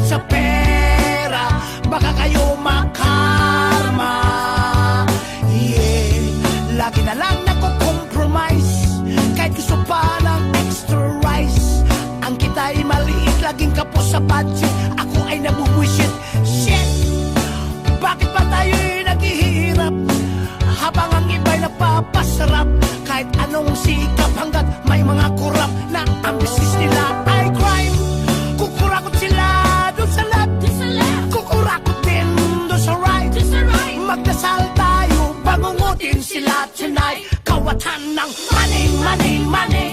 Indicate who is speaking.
Speaker 1: sa pera, baka kayo makarma. Yeah, lagi na lang nako-compromise, kahit gusto pa ng extra rice. Ang kita'y maliit, laging kapos sa budget, ako ay nabubwisit. Shit, bakit ba tayo'y naghihirap habang ang iba'y napapasarap? Kahit anong sikap hanggat may mga kurap na ang business nila ay crime. Kukurakot sila doon sa left, kukurakot din doon sa right. Magdasal tayo, bangungutin sila tonight. Kawatan ng money, money, money.